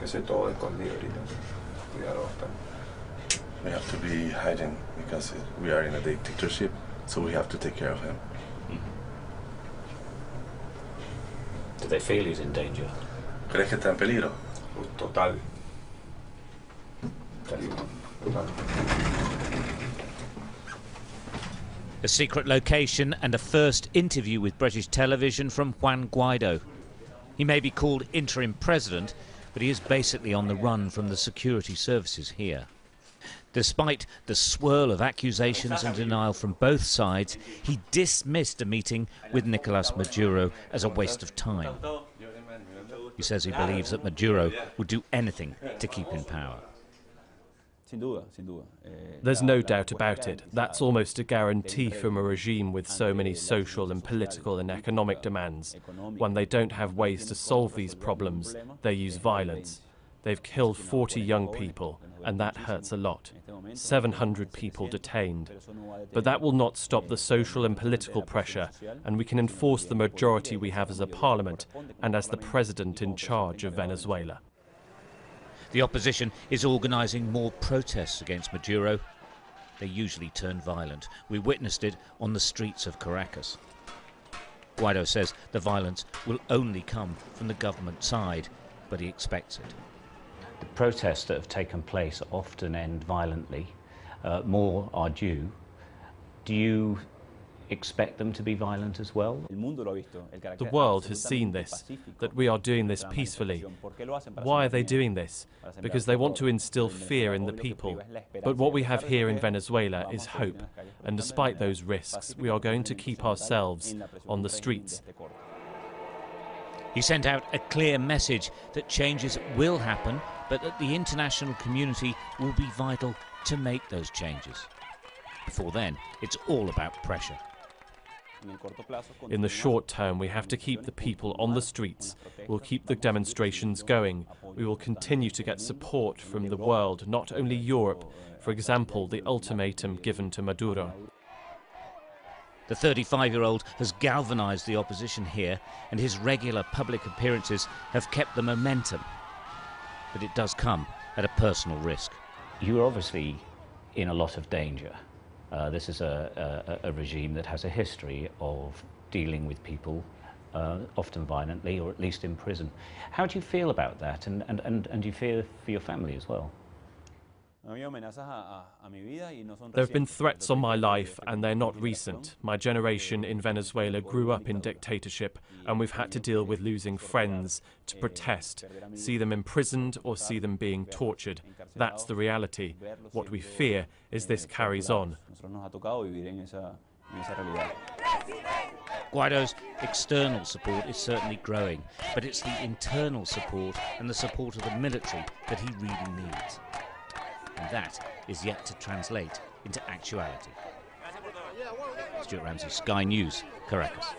que eso es todo escondido ahorita. Cuidarlo bastante. We have to be hiding because we are in a dictatorship, so we have to take care of him. Do they feel he's in danger? ¿Crees que está en peligro? Total. Total. A secret location and a first interview with British television from Juan Guaido. He may be called interim president, but he is basically on the run from the security services here. Despite the swirl of accusations and denial from both sides, he dismissed a meeting with Nicolas Maduro as a waste of time. He says he believes that Maduro would do anything to keep in power. There's no doubt about it. That's almost a guarantee from a regime with so many social and political and economic demands. When they don't have ways to solve these problems, they use violence. They've killed 40 young people, and that hurts a lot. 700 people detained. But that will not stop the social and political pressure, and we can enforce the majority we have as a parliament and as the president in charge of Venezuela. The opposition is organising more protests against Maduro. They usually turn violent. We witnessed it on the streets of Caracas. Guaido says the violence will only come from the government side, but he expects it. The protests that have taken place often end violently. More are due. Do you expect them to be violent as well? The world has seen this, that we are doing this peacefully. Why are they doing this? Because they want to instill fear in the people. But what we have here in Venezuela is hope, and despite those risks, we are going to keep ourselves on the streets. He sent out a clear message that changes will happen, but that the international community will be vital to make those changes. Before then, it's all about pressure. In the short term, we have to keep the people on the streets. We'll keep the demonstrations going. We will continue to get support from the world, not only Europe. For example, the ultimatum given to Maduro. The 35-year-old has galvanised the opposition here, and his regular public appearances have kept the momentum. But it does come at a personal risk. You're obviously in a lot of danger. This is a regime that has a history of dealing with people, often violently, or at least in prison. How do you feel about that, and do you fear for your family as well? There have been threats on my life, and they're not recent. My generation in Venezuela grew up in dictatorship, and we've had to deal with losing friends to protest, see them imprisoned or see them being tortured. That's the reality. What we fear is this carries on. Guaido's external support is certainly growing, but it's the internal support and the support of the military that he really needs. And that is yet to translate into actuality. Stuart Ramsay, Sky News, Caracas.